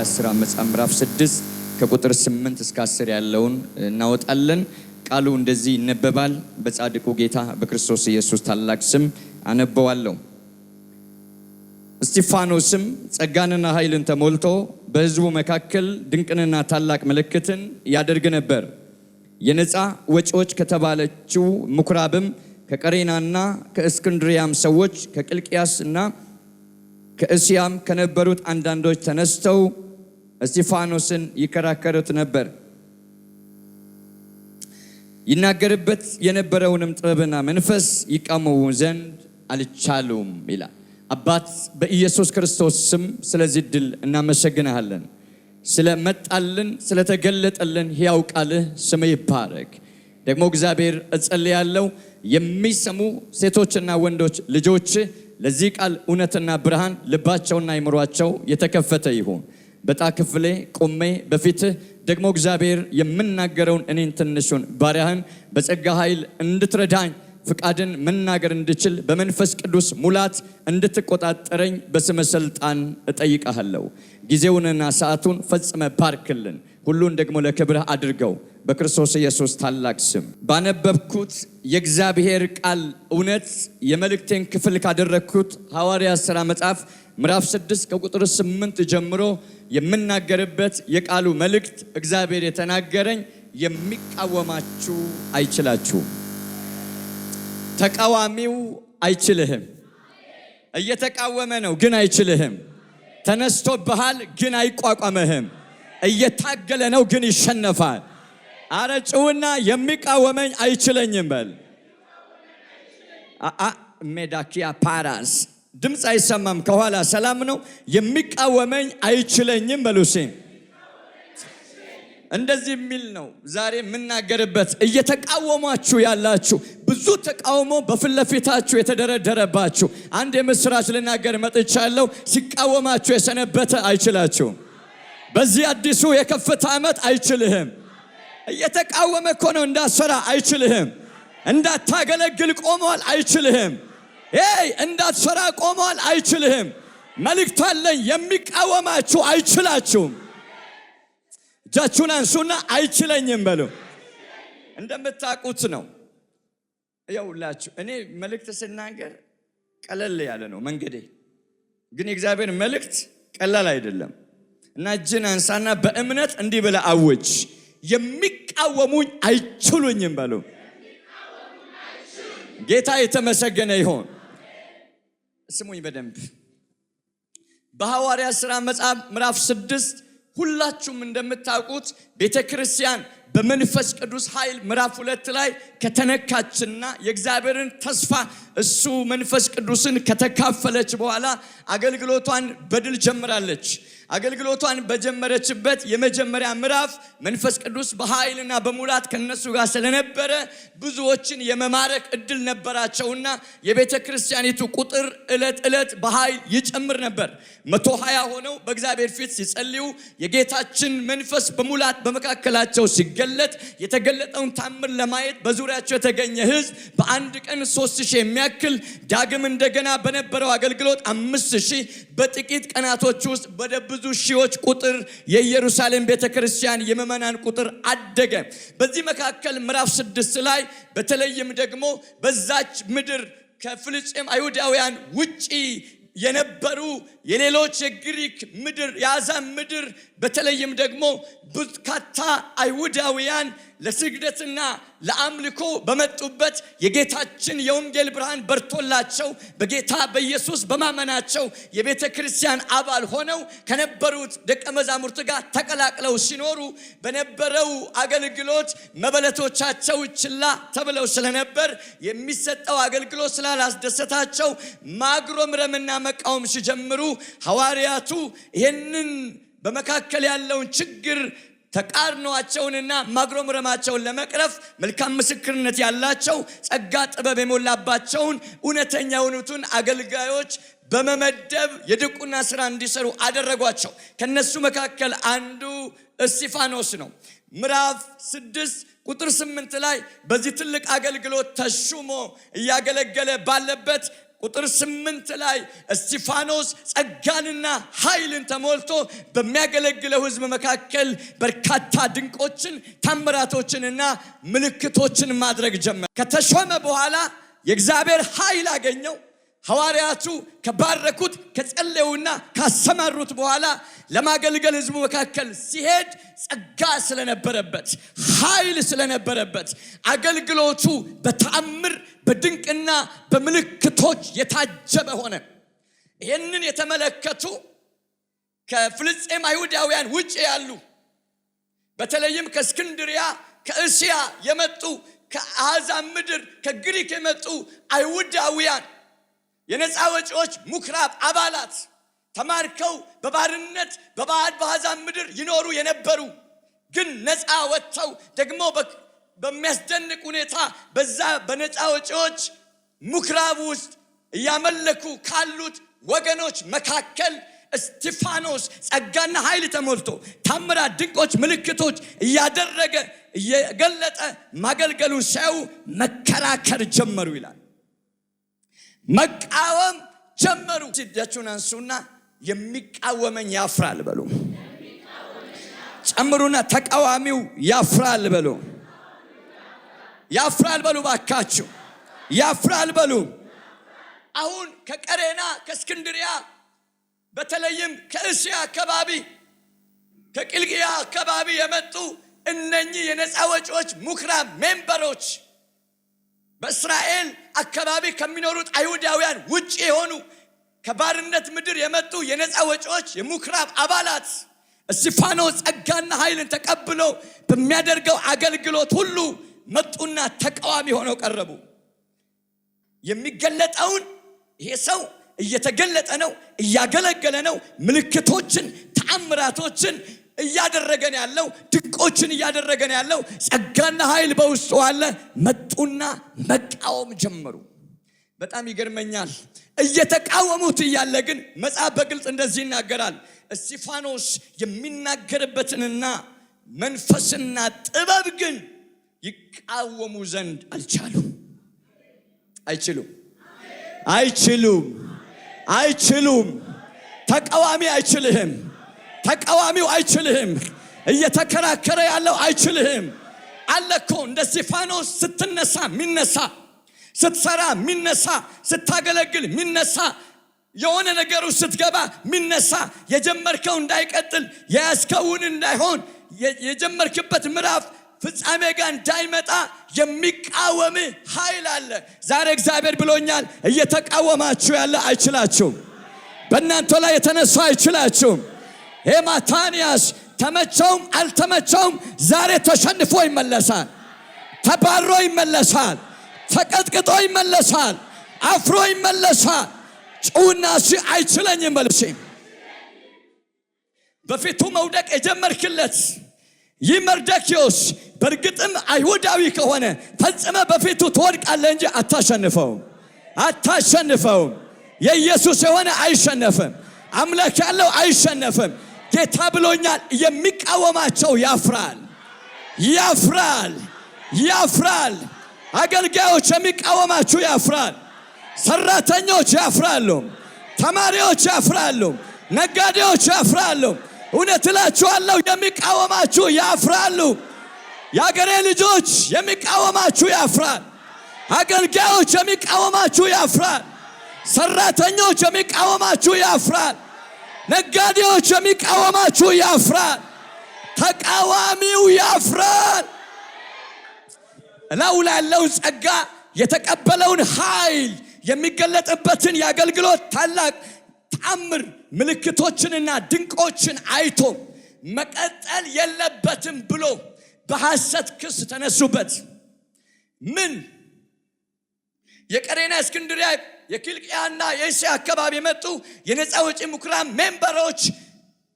የሐዋርያት ሥራ መጽሐፍ ምዕራፍ 6 ከቁጥር 8 እስከ 10 ያለውን እናወጣለን። ቃሉ እንደዚህ ይነበባል። በጻድቁ ጌታ በክርስቶስ ኢየሱስ ታላቅ ስም አነበዋለሁ። እስጢፋኖስም ጸጋንና ኃይልን ተሞልቶ በሕዝቡ መካከል ድንቅንና ታላቅ ምልክትን ያደርግ ነበር። የነፃ ወጪዎች ከተባለችው ምኩራብም ከቀሬናና ከእስክንድሪያም ሰዎች ከቂልቅያስና ከእስያም ከነበሩት አንዳንዶች ተነስተው እስጢፋኖስን ይከራከሩት ነበር። ይናገርበት የነበረውንም ጥበብና መንፈስ ይቃወሙ ዘንድ አልቻሉም ይላል። አባት በኢየሱስ ክርስቶስ ስም ስለዚህ ድል እናመሰግናለን። ስለመጣልን ስለተገለጠልን ሕያው ቃልህ ስም ይባረክ። ደግሞ እግዚአብሔር እጸልያለሁ የሚሰሙ ሴቶችና ወንዶች ልጆች ለዚህ ቃል እውነትና ብርሃን ልባቸውና አይምሯቸው የተከፈተ ይሁን። በጣ ክፍሌ ቆሜ በፊትህ ደግሞ እግዚአብሔር የምናገረውን እኔን ትንሹን ባሪያህን በጸጋ ኃይል እንድትረዳኝ ፍቃድን መናገር እንድችል በመንፈስ ቅዱስ ሙላት እንድትቆጣጠረኝ በስመ ሥልጣን እጠይቅሃለሁ። ጊዜውንና ሰዓቱን ፈጽመ ባርክልን፣ ሁሉን ደግሞ ለክብርህ አድርገው በክርስቶስ ኢየሱስ ታላቅ ስም። ባነበብኩት የእግዚአብሔር ቃል እውነት የመልእክቴን ክፍል ካደረግኩት ሐዋርያት ሥራ መጽሐፍ ምዕራፍ 6 ከቁጥር 8 ጀምሮ የምናገርበት የቃሉ መልእክት እግዚአብሔር የተናገረኝ የሚቃወማችሁ አይችላችሁም። ተቃዋሚው አይችልህም። እየተቃወመ ነው ግን አይችልህም። ተነስቶብሃል ግን አይቋቋምህም። እየታገለ ነው ግን ይሸነፋል። አረጭውና የሚቃወመኝ አይችለኝም በል። ሜዳኪያ ፓራስ ድምፅ አይሰማም ከኋላ ሰላም ነው። የሚቃወመኝ አይችለኝም በሉሲ። እንደዚህ የሚል ነው ዛሬ የምናገርበት። እየተቃወማችሁ ያላችሁ ብዙ ተቃውሞ በፊት ለፊታችሁ የተደረደረባችሁ አንድ የምስራች ልናገር መጥቻለሁ። ሲቃወማችሁ የሰነበተ አይችላችሁም። በዚህ አዲሱ የከፍታ ዓመት አይችልህም። እየተቃወመ እኮ ነው እንዳትሰራ አይችልህም። እንዳታገለግል ቆሟል አይችልህም። እንዳትሰራ ቆሟል አይችልህም። መልእክት አለኝ። የሚቃወማችሁ አይችላችሁም። እጃችሁን አንሱና አይችለኝም በሉ። እንደምታውቁት ነው ይኸውላችሁ፣ እኔ መልእክት ስናገር ቀለል ያለ ነው መንገዴ፣ ግን የእግዚአብሔር መልእክት ቀላል አይደለም እና እጅን አንሳና በእምነት እንዲህ ብለህ አውጅ፣ የሚቃወሙኝ አይችሉኝም በሉ። ጌታ የተመሰገነ ይሁን። ስሙኝ በደንብ። በሐዋርያት ሥራ መጽሐፍ ምዕራፍ 6 ሁላችሁም እንደምታውቁት ቤተክርስቲያን በመንፈስ ቅዱስ ኃይል ምዕራፍ 2 ላይ ከተነካችና የእግዚአብሔርን ተስፋ እሱ መንፈስ ቅዱስን ከተካፈለች በኋላ አገልግሎቷን በድል ጀምራለች። አገልግሎቷን በጀመረችበት የመጀመሪያ ምዕራፍ መንፈስ ቅዱስ በኃይልና በሙላት ከነሱ ጋር ስለነበረ ብዙዎችን የመማረክ እድል ነበራቸውና የቤተ ክርስቲያኒቱ ቁጥር ዕለት ዕለት በኃይል ይጨምር ነበር። 120 ሆነው በእግዚአብሔር ፊት ሲጸልዩ የጌታችን መንፈስ በሙላት በመካከላቸው ሲገለጥ የተገለጠውን ታምር ለማየት በዙሪያቸው የተገኘ ሕዝብ በአንድ ቀን 3000 የሚያክል ዳግም እንደገና በነበረው አገልግሎት 5000 በጥቂት ቀናቶች ውስጥ ብዙ ሺዎች ቁጥር የኢየሩሳሌም ቤተክርስቲያን የምእመናን ቁጥር አደገ። በዚህ መካከል ምዕራፍ 6 ላይ በተለይም ደግሞ በዛች ምድር ከፍልስጤም አይሁዳውያን ውጪ የነበሩ የሌሎች የግሪክ ምድር የአሕዛብ ምድር በተለይም ደግሞ በርካታ አይሁዳውያን ለስግደትና ለአምልኮ በመጡበት የጌታችን የወንጌል ብርሃን በርቶላቸው በጌታ በኢየሱስ በማመናቸው የቤተ ክርስቲያን አባል ሆነው ከነበሩት ደቀ መዛሙርት ጋር ተቀላቅለው ሲኖሩ በነበረው አገልግሎት መበለቶቻቸው ችላ ተብለው ስለነበር የሚሰጠው አገልግሎት ስላላስደሰታቸው ማጉረምረምና መቃወም ሲጀምሩ ሐዋርያቱ ይህንን በመካከል ያለውን ችግር ተቃርኗቸውንና ማጉረምረማቸውን ለመቅረፍ መልካም ምስክርነት ያላቸው ጸጋ ጥበብ የሞላባቸውን እውነተኛ የሆኑትን አገልጋዮች በመመደብ የድቁና ሥራ እንዲሰሩ አደረጓቸው። ከነሱ መካከል አንዱ እስጢፋኖስ ነው። ምዕራፍ 6 ቁጥር 8 ላይ በዚህ ትልቅ አገልግሎት ተሹሞ እያገለገለ ባለበት ቁጥር 8 ላይ እስጢፋኖስ ጸጋንና ኃይልን ተሞልቶ በሚያገለግለው ሕዝብ መካከል በርካታ ድንቆችን ታምራቶችንና ምልክቶችን ማድረግ ጀመረ። ከተሾመ በኋላ የእግዚአብሔር ኃይል አገኘው። ሐዋርያቱ ከባረኩት ከጸለዩና ካሰማሩት በኋላ ለማገልገል ሕዝቡ መካከል ሲሄድ ጸጋ ስለነበረበት ኃይል ስለነበረበት አገልግሎቱ በተአምር በድንቅና በምልክቶች የታጀበ ሆነ። ይህንን የተመለከቱ ከፍልስጤም አይሁዳውያን ውጭ ያሉ በተለይም ከእስክንድሪያ ከእስያ የመጡ ከአሕዛብ ምድር ከግሪክ የመጡ አይሁዳውያን የነፃ ወጪዎች ምኵራብ አባላት ተማርከው በባርነት በአሕዛብ ምድር ይኖሩ የነበሩ ግን ነፃ ወጥተው ደግሞ በሚያስደንቅ ሁኔታ በዛ በነፃ ወጪዎች ምኵራብ ውስጥ እያመለኩ ካሉት ወገኖች መካከል እስጢፋኖስ ጸጋና ኃይል ተሞልቶ ታምራት፣ ድንቆች፣ ምልክቶች እያደረገ እየገለጠ ማገልገሉን ሲያዩ መከራከር ጀመሩ ይላል። መቃወም ጀመሩ። እጃችሁን አንሱና የሚቃወመኝ ያፍራል በሉ። ጨምሩና ተቃዋሚው ያፍራል በሉ። ያፍራል በሉ ባካችሁ፣ ያፍራል በሉ። አሁን ከቀሬና ከእስክንድሪያ በተለይም ከእስያ አካባቢ ከቂልቅያ አካባቢ የመጡ እነኚህ የነፃ ወጪዎች ምኵራብ ሜምበሮች በእስራኤል አካባቢ ከሚኖሩት አይሁዳውያን ውጭ የሆኑ ከባርነት ምድር የመጡ የነፃ ወጪዎች የምኵራብ አባላት እስጢፋኖስ ጸጋና ኃይልን ተቀብሎ በሚያደርገው አገልግሎት ሁሉ መጡና ተቃዋሚ ሆነው ቀረቡ። የሚገለጠውን ይሄ ሰው እየተገለጠ ነው፣ እያገለገለ ነው፣ ምልክቶችን ተአምራቶችን እያደረገን ያለው ድንቆችን እያደረገን ያለው ጸጋና ኃይል በውስጡ አለ። መጡና መቃወም ጀመሩ። በጣም ይገርመኛል። እየተቃወሙት እያለ ግን መጽሐፍ በግልጽ እንደዚህ ይናገራል። እስጢፋኖስ የሚናገርበትንና መንፈስና ጥበብ ግን ይቃወሙ ዘንድ አልቻሉም። አይችሉም። ተቃዋሚ አይችልህም። ተቃዋሚው አይችልህም። እየተከራከረ ያለው አይችልህም። አለኮ እንደ እስጢፋኖስ ስትነሳ ሚነሳ፣ ስትሰራ ሚነሳ፣ ስታገለግል ሚነሳ፣ የሆነ ነገሩ ስትገባ ሚነሳ፣ የጀመርከው እንዳይቀጥል የያዝከውን እንዳይሆን የጀመርክበት ምዕራፍ ፍጻሜ ጋር እንዳይመጣ የሚቃወም ኃይል አለ። ዛሬ እግዚአብሔር ብሎኛል፣ እየተቃወማችሁ ያለ አይችላችሁም። በእናንተ ላይ የተነሳ አይችላችሁም። ሄማታንያስ ተመቸውም አልተመቸውም ዛሬ ተሸንፎ ይመለሳል። ተባሮ ይመለሳል። ተቀጥቅጦ ይመለሳል። አፍሮ ይመለሳል። ጩና አይችለኝም መልሲ በፊቱ መውደቅ የጀመርክለት ይህ መርዶክዮስ በእርግጥም አይሁዳዊ ከሆነ ፈጽመ በፊቱ ትወድቃለህ እንጂ አታሸንፈውም። የኢየሱስ የሆነ አይሸነፍም። አምላክ ያለው አይሸነፍም። ጌታ ብሎኛል፣ የሚቃወማቸው ያፍራል። አገልጋዮች የሚቃወማችሁ ያፍራል። ሰራተኞች ያፍራሉ። ተማሪዎች ያፍራሉ። ነጋዴዎች ያፍራሉ። እውነት እላችኋለሁ የሚቃወማችሁ ያፍራሉ። የአገሬ ልጆች የሚቃወማችሁ ያፍራል። አገልጋዮች የሚቃወማችሁ ያፍራል። ሰራተኞች የሚቃወማችሁ ያፍራል። ነጋዴዎች የሚቃወማችሁ ያፍራል። ተቃዋሚው ያፍራል። እላው ላይ ያለውን ጸጋ የተቀበለውን ኃይል የሚገለጥበትን የአገልግሎት ታላቅ ተአምር ምልክቶችንና ድንቆችን አይቶ መቀጠል የለበትም ብሎ በሐሰት ክስ ተነሱበት። ምን የቀሬና እስክንድሪያ የኪልቅያና የእስያ አካባቢ የመጡ የነፃ ወጪ ምኵራብ ሜምበሮች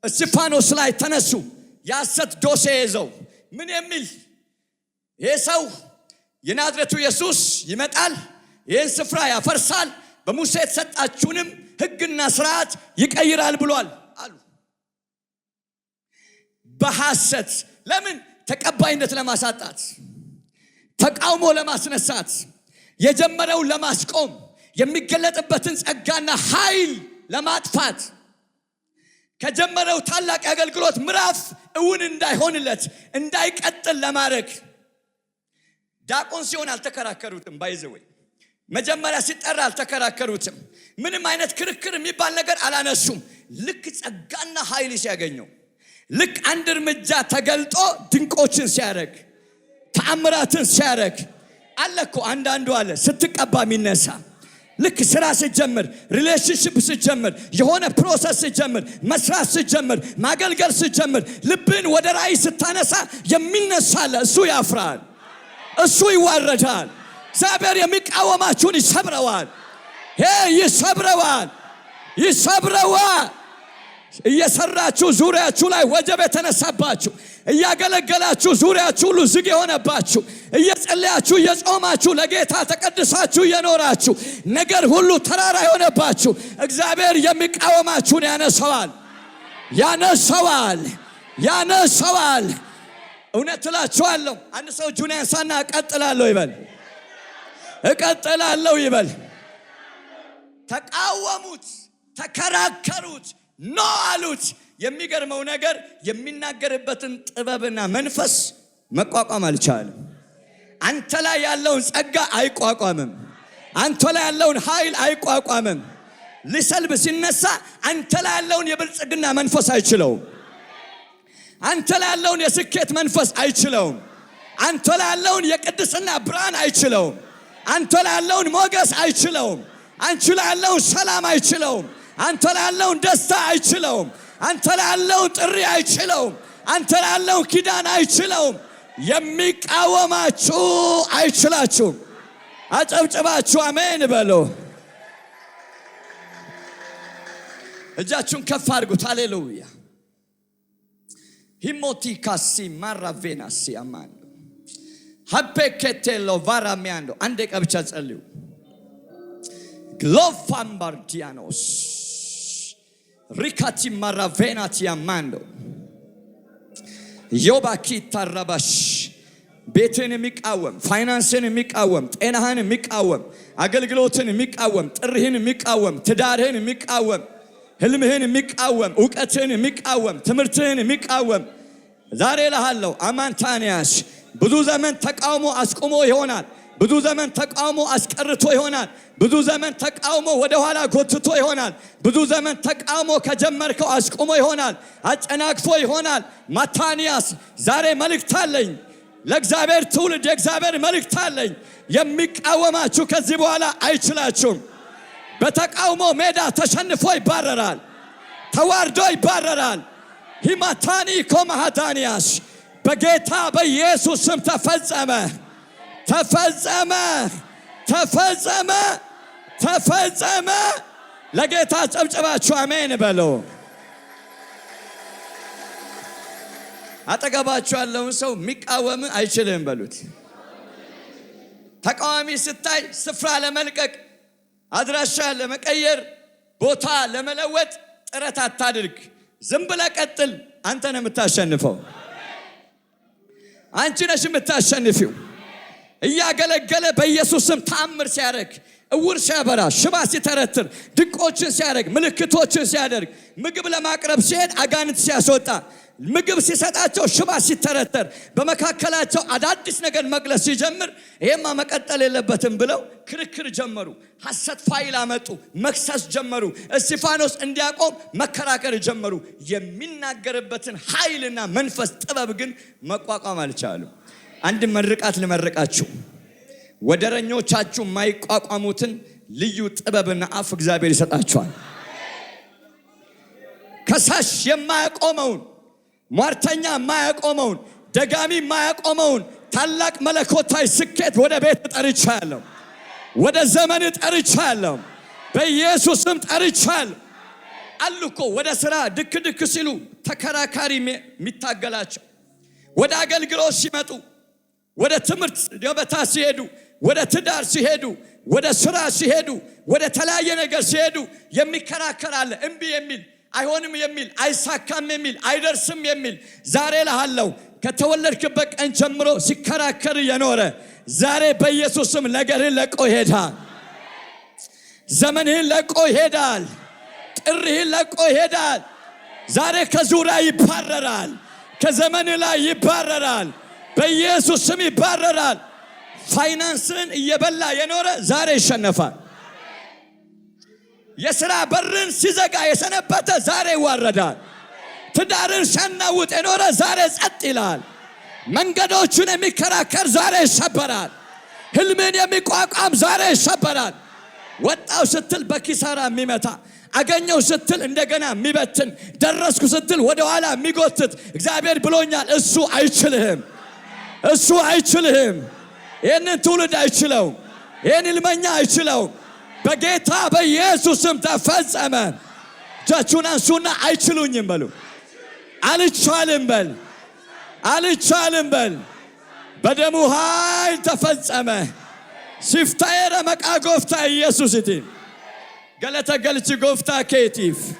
እስጢፋኖስ ላይ ተነሱ። የሐሰት ዶሴ ይዘው ምን የሚል ይሄ ሰው የናዝሬቱ ኢየሱስ ይመጣል፣ ይህን ስፍራ ያፈርሳል፣ በሙሴ የተሰጣችሁንም ሕግና ስርዓት ይቀይራል ብሏል አሉ። በሐሰት ለምን? ተቀባይነት ለማሳጣት፣ ተቃውሞ ለማስነሳት፣ የጀመረውን ለማስቆም፣ የሚገለጥበትን ጸጋና ኃይል ለማጥፋት ከጀመረው ታላቅ አገልግሎት ምዕራፍ እውን እንዳይሆንለት እንዳይቀጥል ለማድረግ ዲያቆን ሲሆን አልተከራከሩትም። ባይዘወይ መጀመሪያ ሲጠራ አልተከራከሩትም። ምንም አይነት ክርክር የሚባል ነገር አላነሱም። ልክ ጸጋና ኃይል ሲያገኘው ልክ አንድ እርምጃ ተገልጦ ድንቆችን ሲያደርግ ተአምራትን ሲያደርግ አለኮ አንዳንዱ አለ ስትቀባ የሚነሳ ልክ ስራ ሲጀምር ሪሌሽንሺፕ ሲጀምር የሆነ ፕሮሰስ ሲጀምር መስራት ሲጀምር ማገልገል ሲጀምር ልብን ወደ ራእይ ስታነሳ የሚነሳለ እሱ ያፍራል፣ እሱ ይዋረዳል። እግዚአብሔር የሚቃወማችሁን ይሰብረዋል። ይሰብረዋል። እየሰራችሁ ዙሪያችሁ ላይ ወጀብ የተነሳባችሁ እያገለገላችሁ ዙሪያችሁ ሁሉ ዝግ የሆነባችሁ እየጸለያችሁ እየጾማችሁ ለጌታ ተቀድሳችሁ እየኖራችሁ ነገር ሁሉ ተራራ የሆነባችሁ እግዚአብሔር የሚቃወማችሁን ያነሳዋል። እውነት እላችኋለሁ አንድ ሰው እጁን ያንሳና እቀጥላለሁ ይበል። ተቃወሙት፣ ተከራከሩት፣ ኖ አሉት። የሚገርመው ነገር የሚናገርበትን ጥበብና መንፈስ መቋቋም አልቻለም። አንተ ላይ ያለውን ጸጋ አይቋቋምም። አንተ ላይ ያለውን ኃይል አይቋቋምም። ሊሰልብ ሲነሳ አንተ ላይ ያለውን የብልጽግና መንፈስ አይችለውም። አንተ ላይ ያለውን የስኬት መንፈስ አይችለውም። አንተ ላይ ያለውን የቅድስና ብርሃን አይችለውም። አንተ ላይ ያለውን ሞገስ አይችለውም። አንቺ ላይ ያለውን ሰላም አይችለውም። አንተ ላይ ያለውን ደስታ አይችለውም። አንተ ላይ ያለውን ጥሪ አይችለውም። አንተ ላይ ያለውን ኪዳን አይችለውም። የሚቃወማችሁ አይችላችሁም። አጨብጭባችሁ አሜን በሉ። እጃችሁን ከፍ አድርጉት። ሃሌሉያ። ሂሞቲ ካሲ ማራቬናሲ አማን ሀፔኬቴሎ ቫራሚያንዶ አንዴ ቀብቻ ጸልዩ። ግሎፋምባርዲያኖስ ሪካቲ ማራቬናቲ አማንዶ ዮባኪ ታራባሽ ቤትን የሚቃወም ፋይናንስን የሚቃወም ጤናህን የሚቃወም አገልግሎትን የሚቃወም ጥሪህን የሚቃወም ትዳርህን የሚቃወም ህልምህን የሚቃወም ዕውቀትህን የሚቃወም ትምህርትህን የሚቃወም ዛሬ እልሃለሁ አማንታንያስ ብዙ ዘመን ተቃውሞ አስቆሞ ይሆናል። ብዙ ዘመን ተቃውሞ አስቀርቶ ይሆናል። ብዙ ዘመን ተቃውሞ ወደ ኋላ ጎትቶ ይሆናል። ብዙ ዘመን ተቃውሞ ከጀመርከው አስቆሞ ይሆናል። አጨናቅፎ ይሆናል። ማታንያስ ዛሬ መልእክት አለኝ ለእግዚአብሔር ትውልድ፣ የእግዚአብሔር መልእክት አለኝ። የሚቃወማችሁ ከዚህ በኋላ አይችላችሁም። በተቃውሞ ሜዳ ተሸንፎ ይባረራል፣ ተዋርዶ ይባረራል። ሂማታኒ ኮማሃታንያስ በጌታ በኢየሱስ ስም ተፈጸመ። ለጌታ ጨብጨባችሁ አሜን በሉ። አጠገባችሁ ያለውን ሰው የሚቃወም አይችልም በሉት። ተቃዋሚ ስታይ ስፍራ ለመልቀቅ አድራሻ ለመቀየር ቦታ ለመለወጥ ጥረት አታድርግ። ዝም ብለህ ቀጥል። አንተ ነህ የምታሸንፈው። አንቺ ነሽ የምታሸንፊው። እያገለገለ በኢየሱስ ስም ተአምር ሲያደርግ፣ እውር ሲያበራ፣ ሽባ ሲተረትር፣ ድንቆችን ሲያደርግ፣ ምልክቶችን ሲያደርግ፣ ምግብ ለማቅረብ ሲሄድ አጋንንት ሲያስወጣ፣ ምግብ ሲሰጣቸው ሽባ ሲተረተር፣ በመካከላቸው አዳዲስ ነገር መግለጽ ሲጀምር ይሄማ መቀጠል የለበትም ብለው ክርክር ጀመሩ። ሐሰት ፋይል አመጡ፣ መክሰስ ጀመሩ። እስጢፋኖስ እንዲያቆም መከራከር ጀመሩ። የሚናገርበትን ኃይልና መንፈስ ጥበብ ግን መቋቋም አልቻሉም። አንድ መርቃት ልመርቃችሁ። ወደረኞቻችሁ የማይቋቋሙትን ልዩ ጥበብና አፍ እግዚአብሔር ይሰጣችኋል። ከሳሽ የማያቆመውን፣ ሟርተኛ የማያቆመውን፣ ደጋሚ የማያቆመውን ታላቅ መለኮታዊ ስኬት ወደ ቤት ጠርቻለሁ። ወደ ዘመን ጠርቻለሁ። በኢየሱስም ጠርቻለሁ። አሉ እኮ ወደ ስራ ድክ ሲሉ ተከራካሪ የሚታገላቸው፣ ወደ አገልግሎት ሲመጡ፣ ወደ ትምህርት ገበታ ሲሄዱ፣ ወደ ትዳር ሲሄዱ፣ ወደ ስራ ሲሄዱ፣ ወደ ተለያየ ነገር ሲሄዱ የሚከራከራለ። እምቢ የሚል፣ አይሆንም የሚል፣ አይሳካም የሚል፣ አይደርስም የሚል ዛሬ እልሃለሁ ከተወለድክበት ቀን ጀምሮ ሲከራከር የኖረ ዛሬ በኢየሱስም ነገርን ለቆ ይሄዳል። ዘመንህን ለቆ ይሄዳል። ጥሪህን ለቆ ይሄዳል። ዛሬ ከዙሪያ ይባረራል። ከዘመን ላይ ይባረራል። በኢየሱስ ስም ይባረራል። ፋይናንስን እየበላ የኖረ ዛሬ ይሸነፋል። የሥራ በርን ሲዘጋ የሰነበተ ዛሬ ይዋረዳል። ትዳርን ሲያናውጥ የኖረ ዛሬ ጸጥ ይላል። መንገዶቹን የሚከራከር ዛሬ ይሰበራል። ህልምን የሚቋቋም ዛሬ ይሰበራል። ወጣው ስትል በኪሳራ የሚመታ፣ አገኘው ስትል እንደገና የሚበትን፣ ደረስኩ ስትል ወደ ኋላ የሚጎትት እግዚአብሔር ብሎኛል። እሱ አይችልህም። እሱ አይችልህም። ይህንን ትውልድ አይችለውም። ይህን ልመኛ አይችለውም። በጌታ በኢየሱስም ተፈጸመ። እጃችሁን አንሱና አይችሉኝም በሉ። አልቻልም በል። አልቻልም በል። በደሙ ኃይል ተፈጸመ። ሲፍታዬ ረመቃ ጎፍታ ኢየሱስ ይቲን ገለተ ገልቺ ጎፍታ ኬቲፍ